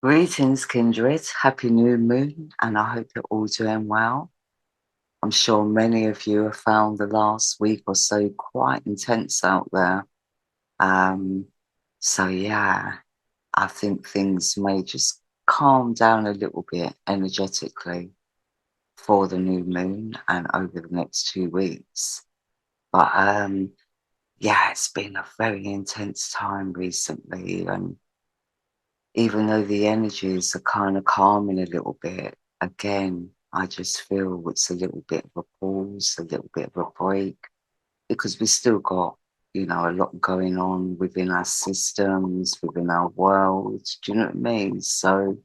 Greetings, kindred. Happy new moon, and I hope you're all doing well. I'm sure many of you have found the last week or so quite intense out there. Um, so I think things may just calm down a little bit energetically for the new moon and over the next 2 weeks. But it's been a very intense time recently, and even though the energies are kind of calming a little bit, again, I just feel it's a little bit of a pause, a little bit of a break, because we still got, a lot going on within our systems, within our world. Do you know what I mean? So,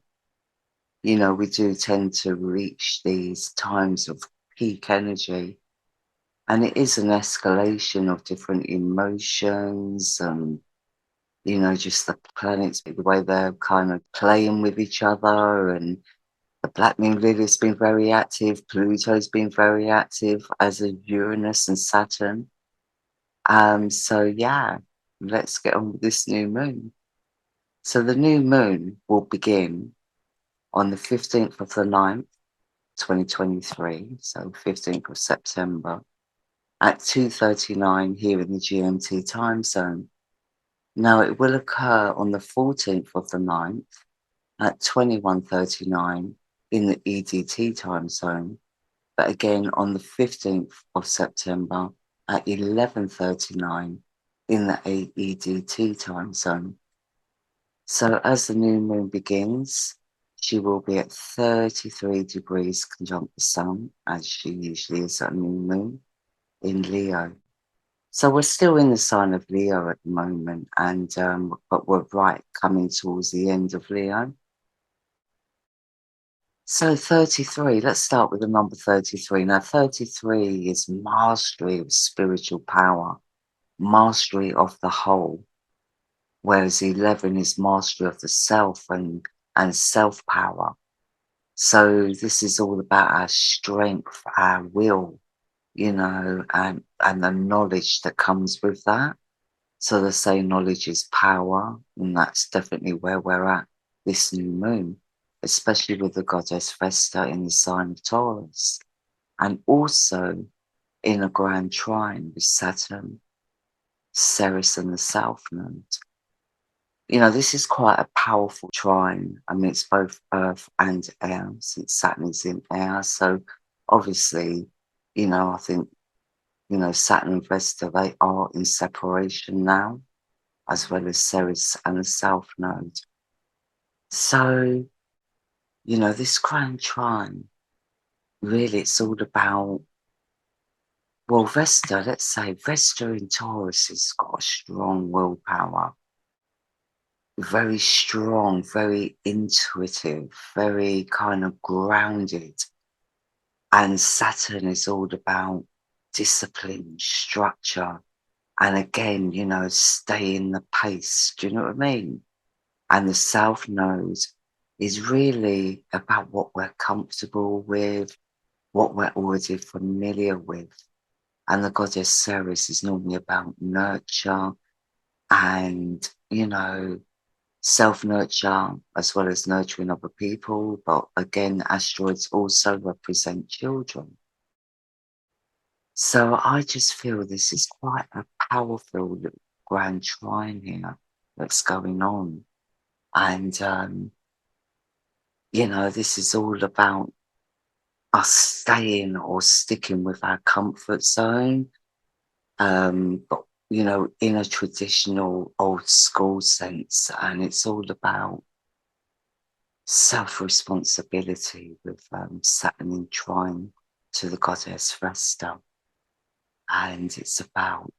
we do tend to reach these times of peak energy, and it is an escalation of different emotions and just the planets, the way they're kind of playing with each other. And the Black Moon Lily's been very active, Pluto's been very active, as are Uranus and Saturn. So let's get on with this new moon. So the new moon will begin on the 15th of the 9th, 2023, so 15th of September, at 2:39 here in the GMT time zone. Now, it will occur on the 14th of the 9th at 21:39 in the EDT time zone, but again on the 15th of September at 11:39 in the AEDT time zone. So as the new moon begins, she will be at 33 degrees conjunct the sun, as she usually is at new moon, in Leo. So we're still in the sign of Leo at the moment, and but we're coming towards the end of Leo. So 33, let's start with the number 33. Now 33 is mastery of spiritual power, mastery of the whole, whereas 11 is mastery of the self and self-power. So this is all about our strength, our will, and the knowledge that comes with that. So they say knowledge is power, and that's definitely where we're at this new moon, especially with the goddess Vesta in the sign of Taurus, and also in a grand trine with Saturn, Ceres, and the South Node. This is quite a powerful trine. I mean, it's both earth and air, since Saturn is in air. So obviously, I think, Saturn and Vesta, they are in separation now, as well as Ceres and the South Node. So, this grand trine, really, it's all about, well, Vesta, let's say Vesta in Taurus has got a strong willpower, very strong, very intuitive, very kind of grounded. And Saturn is all about discipline, structure, and again, staying the pace. Do you know what I mean? And the South Node is really about what we're comfortable with, what we're already familiar with. And the goddess Ceres is normally about nurture and, self-nurture as well as nurturing other people. But again, asteroids also represent children. So I just feel this is quite a powerful little grand trine here that's going on. And, this is all about us staying or sticking with our comfort zone, but, in a traditional old school sense. And it's all about self-responsibility with Saturn in trine to the goddess Vesta. And it's about,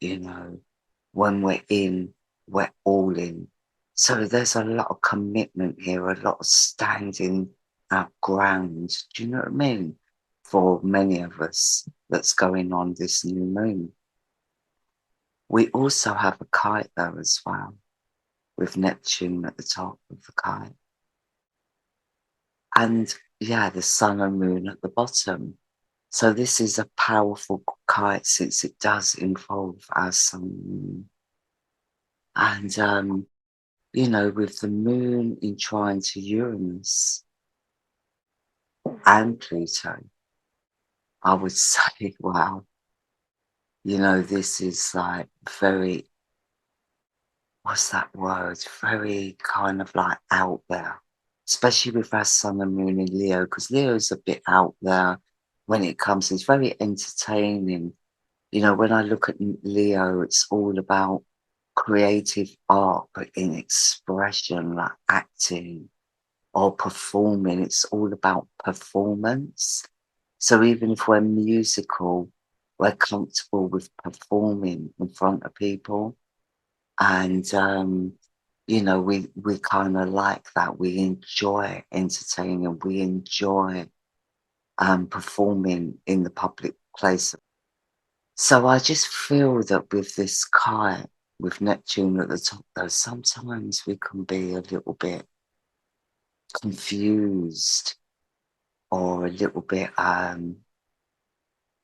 when we're in, we're all in. So there's a lot of commitment here, a lot of standing our ground. Do you know what I mean? For many of us that's going on this new moon. We also have a kite though as well, with Neptune at the top of the kite. And the sun and moon at the bottom. So this is a powerful kite since it does involve our sun and moon. And with the moon in trine to Uranus and Pluto, I would say, wow, this is like very, what's that word? Very kind of like out there, especially with our sun and moon in Leo, because Leo's a bit out there when it comes. It's very entertaining. When I look at Leo, it's all about creative art, but in expression, like acting or performing. It's all about performance. So even if we're musical, we're comfortable with performing in front of people. And, we kind of like that. We enjoy entertaining. We enjoy performing in the public place. So I just feel that with this kite, with Neptune at the top, though, sometimes we can be a little bit confused or a little bit,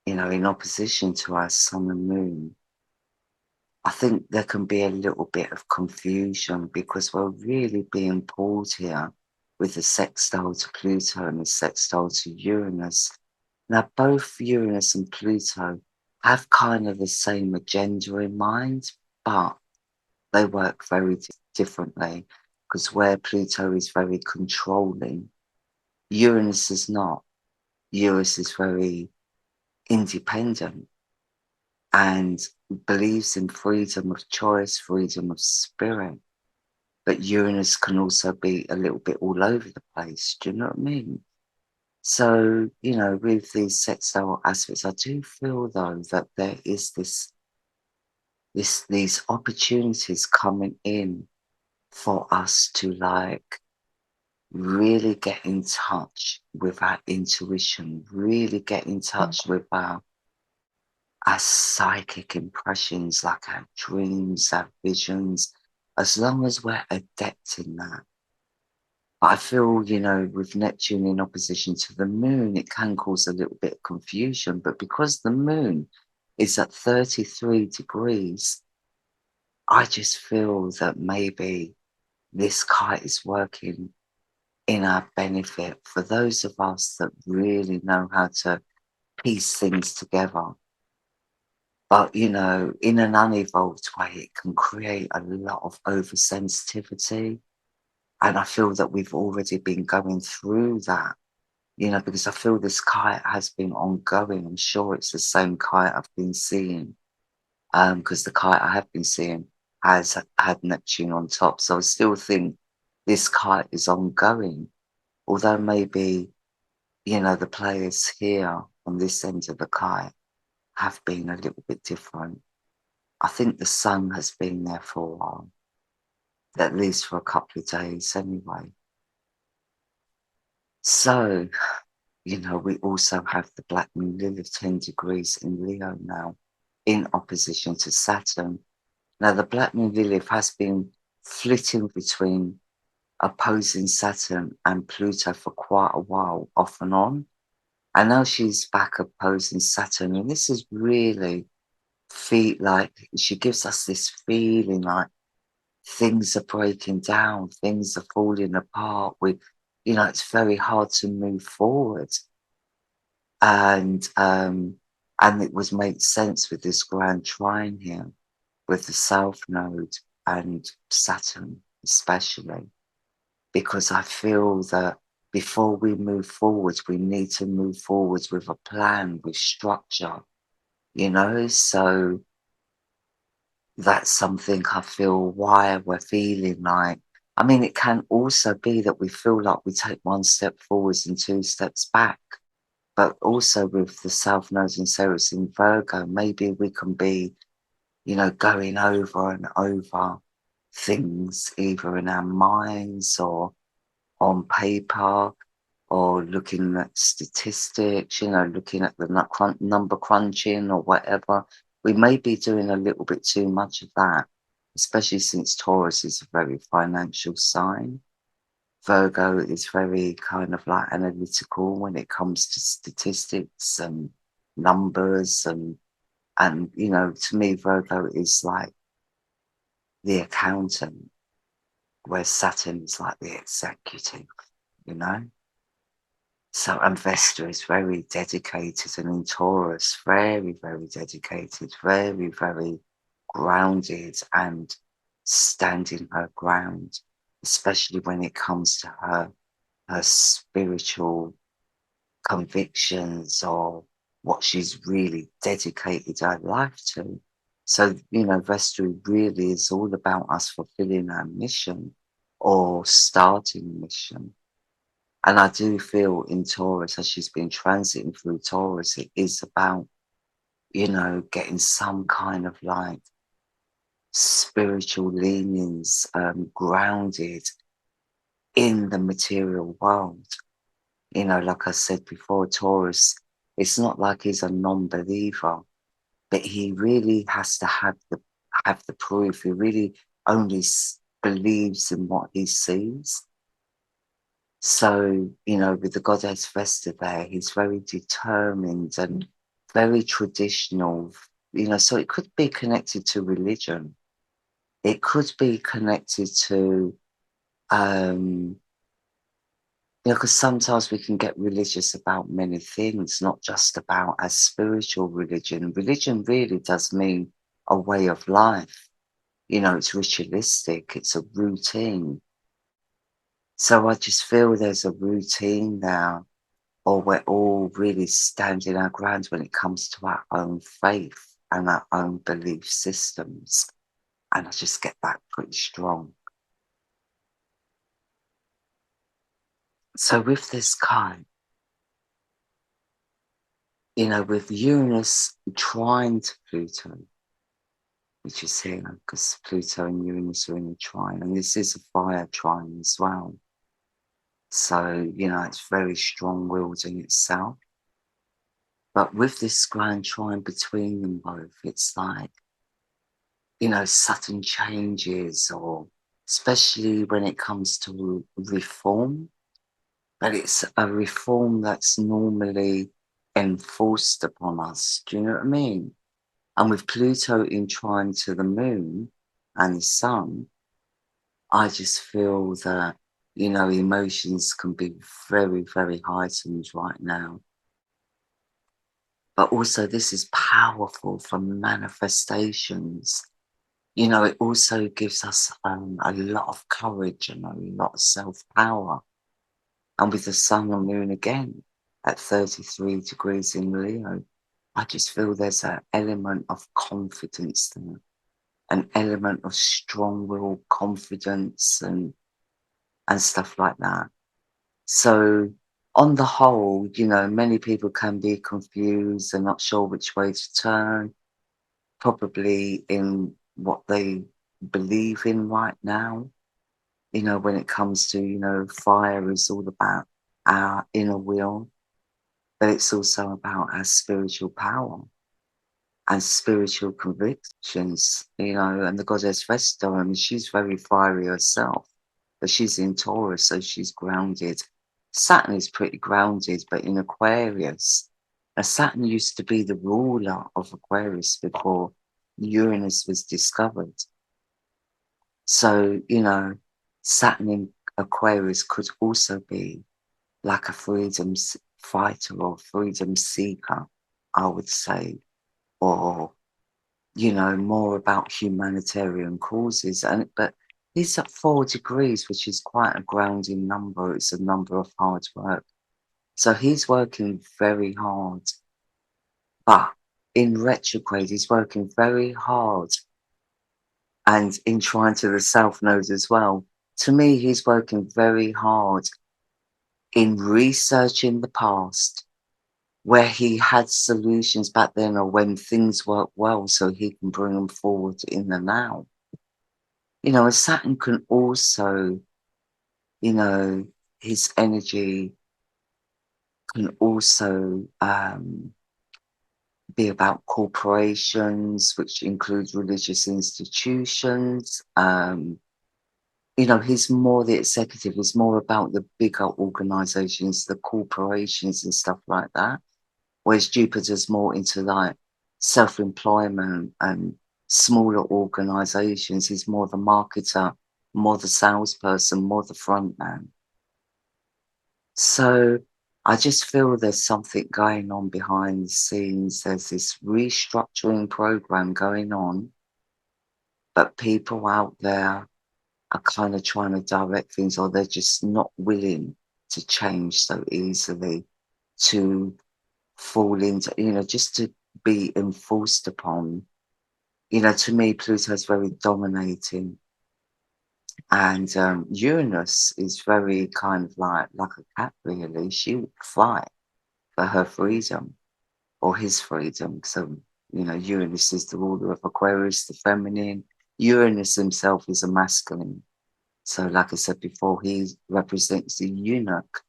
in opposition to our sun and moon. I think there can be a little bit of confusion because we're really being pulled here with the sextile to Pluto and the sextile to Uranus. Now, both Uranus and Pluto have kind of the same agenda in mind, but they work very differently because where Pluto is very controlling, Uranus is not. Uranus is very independent and believes in freedom of choice, freedom of spirit. But Uranus can also be a little bit all over the place. Do you know what I mean? So, with these sextile aspects, I do feel though that there is these opportunities coming in for us to like really get in touch with our intuition, really get in touch with our psychic impressions, like our dreams, our visions, as long as we're adept in that. But I feel, with Neptune in opposition to the moon, it can cause a little bit of confusion. But because the moon is at 33 degrees, I just feel that maybe this kite is working in our benefit for those of us that really know how to piece things together. But, in an unevolved way, it can create a lot of oversensitivity. And I feel that we've already been going through that, because I feel this kite has been ongoing. I'm sure it's the same kite I've been seeing, because the kite I have been seeing has had Neptune on top. So I still think this kite is ongoing, although maybe, the players here on this end of the kite have been a little bit different. I think the sun has been there for a while, at least for a couple of days anyway. So, we also have the Black Moon Lilith 10 degrees in Leo now, in opposition to Saturn. Now, the Black Moon Lilith has been flitting between opposing Saturn and Pluto for quite a while, off and on. And now she's back opposing Saturn. And this is really she gives us this feeling like things are breaking down, things are falling apart. It's very hard to move forward. And it was made sense with this grand trine here, with the South Node and Saturn especially, because I feel that before we move forward, we need to move forward with a plan, with structure, so that's something I feel why we're feeling like. I mean, it can also be that we feel like we take one step forwards and two steps back. But also with the South Node and Ceres in Virgo, maybe we can be, going over and over things, either in our minds or on paper, or looking at statistics, looking at the number crunching or whatever. We may be doing a little bit too much of that, especially since Taurus is a very financial sign. Virgo is very kind of like analytical when it comes to statistics and numbers and to me Virgo is like the accountant. where Saturn is like the executive, you know. So, and Vesta is very dedicated, and in Taurus, very, very dedicated, very, very grounded and standing her ground, especially when it comes to her spiritual convictions or what she's really dedicated her life to. So, you know, Vesta really is all about us fulfilling our mission or starting a mission. And I do feel in Taurus, as she's been transiting through Taurus, it is about, you know, getting some kind of like spiritual leanings grounded in the material world. You know, like I said before, Taurus, it's not like he's a non-believer, but he really has to have the proof. He really only believes in what he sees. So, you know, with the goddess Vesta there, he's very determined and very traditional, you know, so it could be connected to religion. It could be connected to, you know, because sometimes we can get religious about many things, not just about a spiritual religion. Religion really does mean a way of life. You know, it's ritualistic, it's a routine. So I just feel there's a routine now, or we're all really standing our ground when it comes to our own faith and our own belief systems. And I just get that pretty strong. So with this kind, you know, with Uranus trine to Pluto, which is here because Pluto and Uranus are in a trine, and this is a fire trine as well. So, you know, it's very strong-willed in itself. But with this grand trine between them both, it's like, you know, sudden changes, or especially when it comes to reform, but it's a reform that's normally enforced upon us. Do you know what I mean? And with Pluto in trine to the moon and the sun, I just feel that, you know, emotions can be very, very heightened right now. But also this is powerful for manifestations. You know, it also gives us a lot of courage and a lot of self-power. And with the sun and moon again at 33 degrees in Leo, I just feel there's an element of confidence there, an element of strong-willed confidence and stuff like that. So on the whole, you know, many people can be confused and not sure which way to turn, probably in what they believe in right now. You know, when it comes to, you know, fire is all about our inner will, but it's also about our spiritual power and spiritual convictions, you know, and the goddess Vesta, I mean, she's very fiery herself, but she's in Taurus, so she's grounded. Saturn is pretty grounded, but in Aquarius. Now, Saturn used to be the ruler of Aquarius before Uranus was discovered. So, you know, Saturn in Aquarius could also be like a freedom fighter or freedom seeker, I would say, or, you know, more about humanitarian causes. But he's at 4 degrees, which is quite a grounding number. It's a number of hard work. So he's working very hard. But in retrograde, he's working very hard, and in trine to the South Node as well. To me, he's working very hard in researching the past, where he had solutions back then or when things worked well, so he can bring them forward in the now. You know, and Saturn can also, you know, his energy can also be about corporations, which includes religious institutions. You know, he's more the executive, he's more about the bigger organizations, the corporations and stuff like that. Whereas Jupiter's more into like self-employment and smaller organizations. He's more the marketer more the salesperson, more the front man. So I just feel there's something going on behind the scenes. There's this restructuring program going on, but people out there are kind of trying to direct things, or they're just not willing to change so easily, to fall into, just to be enforced upon. To me, Pluto's very dominating, and Uranus is very kind of like a cat, really. She would fight for her freedom or his freedom. So, Uranus is the ruler of Aquarius, the feminine. Uranus himself is a masculine. So, like I said before, he represents the eunuch,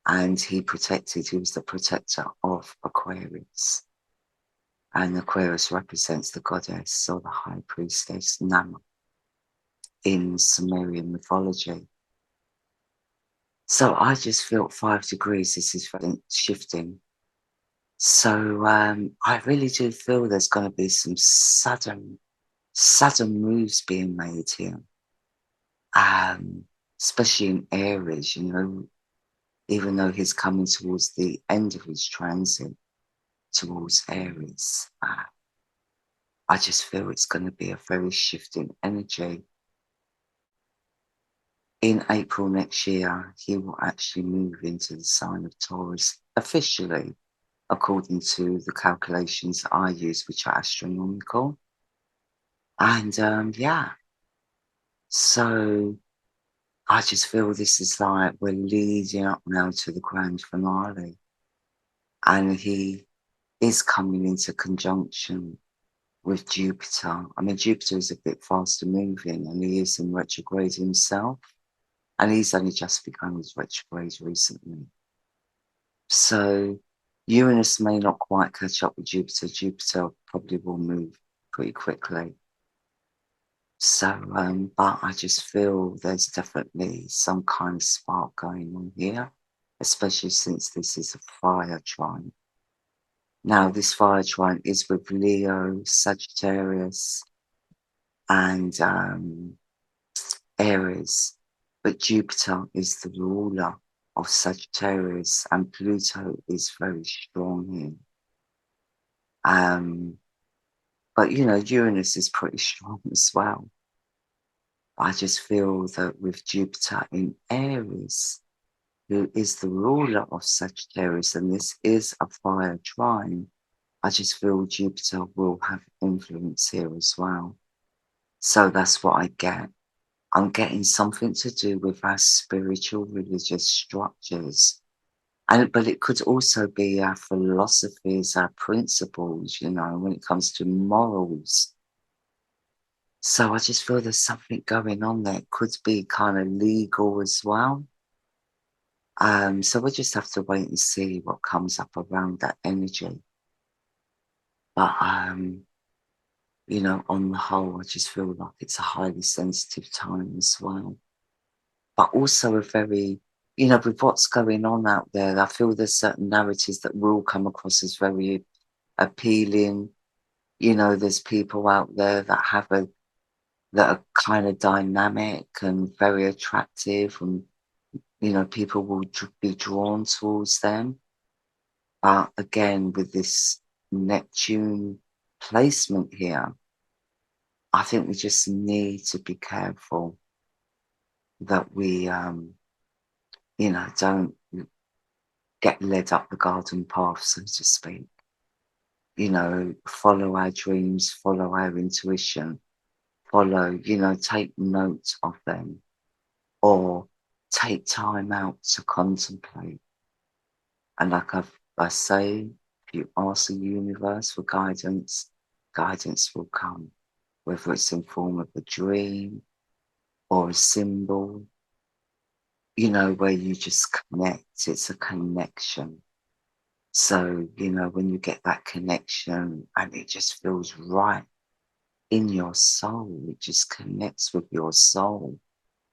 and he was the protector of Aquarius. And Aquarius represents the goddess or the high priestess Nama in Sumerian mythology. So I just felt 5 degrees. This is shifting. So I really do feel there's going to be some sudden moves being made here, especially in Aries. Even though he's coming towards the end of his transit towards Aries, I just feel it's going to be a very shifting energy. In April next year, he will actually move into the sign of Taurus officially, according to the calculations I use, which are astronomical. And so I just feel this is like we're leading up now to the grand finale. And he is coming into conjunction with Jupiter. I mean, Jupiter is a bit faster moving, and he is in retrograde himself. And he's only just begun his retrograde recently. So Uranus may not quite catch up with Jupiter. Jupiter probably will move pretty quickly. So, but I just feel there's definitely some kind of spark going on here, especially since this is a fire trine. Now, this fire trine is with Leo, Sagittarius, and Aries, but Jupiter is the ruler of Sagittarius, and Pluto is very strong here. But Uranus is pretty strong as well. I just feel that with Jupiter in Aries, who is the ruler of Sagittarius, and this is a fire trine, I just feel Jupiter will have influence here as well. So that's what I get. I'm getting something to do with our spiritual religious structures. But it could also be our philosophies, our principles, when it comes to morals. So I just feel there's something going on there. It could be kind of legal as well. So we'll just have to wait and see what comes up around that energy. But, on the whole, I just feel like it's a highly sensitive time as well. But also a very, with what's going on out there, I feel there's certain narratives that will come across as very appealing. There's people out there that are kind of dynamic and very attractive, and people will be drawn towards them. But again, with this Neptune placement here, I think we just need to be careful that we don't get led up the garden path, so to speak. Follow our dreams, follow our intuition, take note of them, or take time out to contemplate. And like I say, if you ask the universe for guidance, guidance will come, whether it's in form of a dream or a symbol, where you just connect. It's a connection. So, when you get that connection and it just feels right in your soul, it just connects with your soul.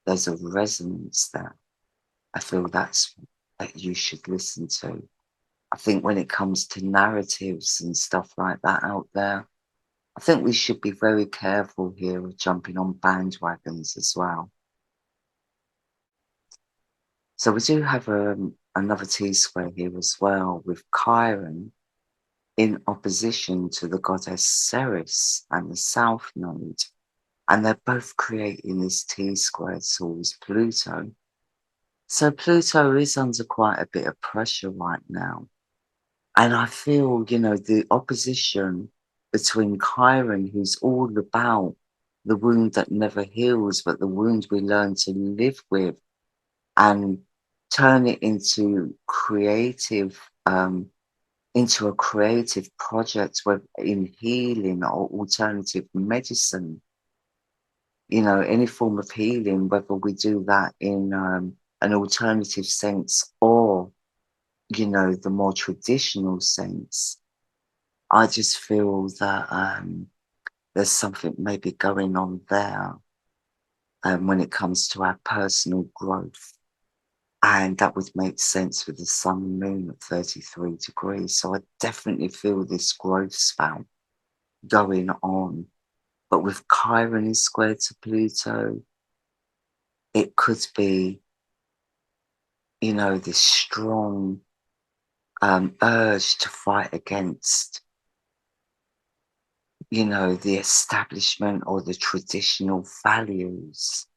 There's a resonance there. I feel that's that you should listen to. I think when it comes to narratives and stuff like that out there, I think we should be very careful here of jumping on bandwagons as well. So we do have another T-square here as well with Chiron in opposition to the goddess Ceres and the South Node. And they're both creating this T-square towards Pluto. So Pluto is under quite a bit of pressure right now. And I feel, the opposition between Chiron, who's all about the wound that never heals, but the wound we learn to live with and turn it into into a creative project in healing or alternative medicine, any form of healing, whether we do that in an alternative sense or, the more traditional sense. I just feel that there's something maybe going on there when it comes to our personal growth. And that would make sense with the sun and moon at 33 degrees. So I definitely feel this growth spell going on. But with Chiron is squared to Pluto, it could be, this strong urge to fight against, the establishment or the traditional values.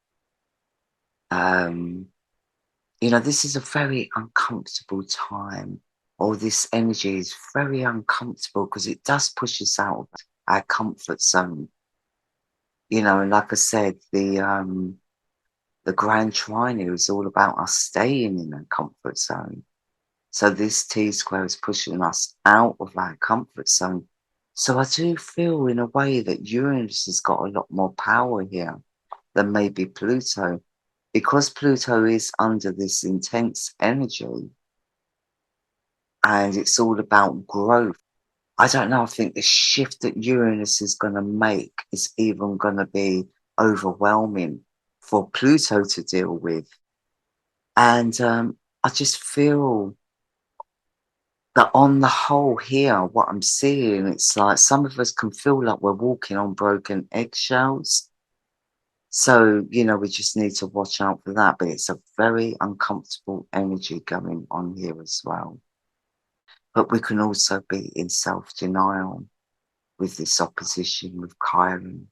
This is a very uncomfortable time, or this energy is very uncomfortable because it does push us out of our comfort zone. And like I said, the Grand Trine is all about us staying in a comfort zone. So this T-square is pushing us out of our comfort zone. So I do feel in a way that Uranus has got a lot more power here than maybe Pluto. Because Pluto is under this intense energy and it's all about growth. I don't know, I think the shift that Uranus is going to make is even going to be overwhelming for Pluto to deal with. And I just feel that on the whole here, what I'm seeing, it's like some of us can feel like we're walking on broken eggshells. So, we just need to watch out for that. But it's a very uncomfortable energy going on here as well. But we can also be in self-denial with this opposition with Chiron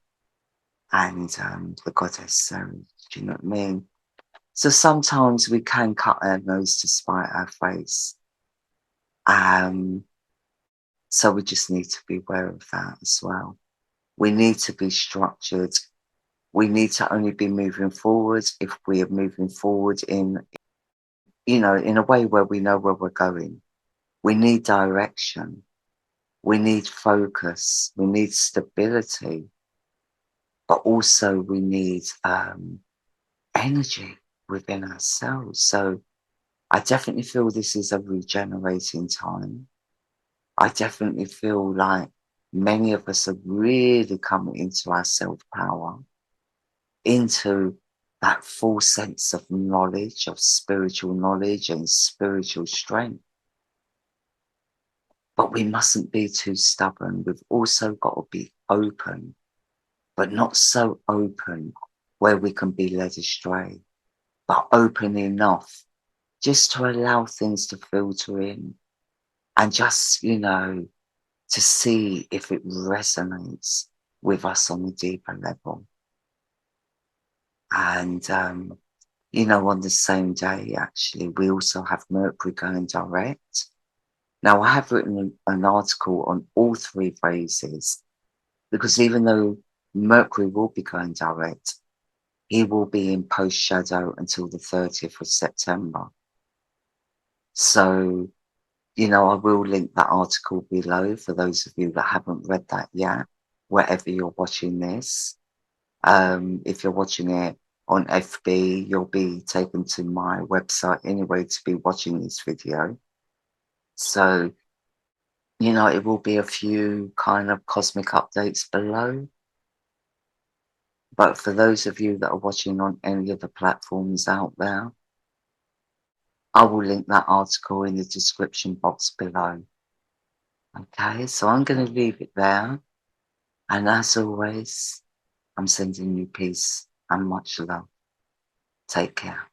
and the goddess Ceres. Do you know what I mean? So sometimes we can cut our nose to spite our face. So we just need to be aware of that as well. We need to be structured. We need to only be moving forward if we are moving forward in a way where we know where we're going. We need direction. We need focus. We need stability. But also we need energy within ourselves. So I definitely feel this is a regenerating time. I definitely feel like many of us are really coming into our self-power, into that full sense of knowledge, of spiritual knowledge and spiritual strength. But we mustn't be too stubborn. We've also got to be open, but not so open where we can be led astray, but open enough just to allow things to filter in and just, to see if it resonates with us on a deeper level. And, on the same day, actually, we also have Mercury going direct. Now, I have written an article on all three phases because even though Mercury will be going direct, he will be in post shadow until the 30th of September. So, I will link that article below for those of you that haven't read that yet, wherever you're watching this. If you're watching it on FB, you'll be taken to my website anyway to be watching this video. So, it will be a few kind of cosmic updates below. But for those of you that are watching on any of the platforms out there, I will link that article in the description box below. Okay, so I'm going to leave it there. And as always, I'm sending you peace and much love. Take care.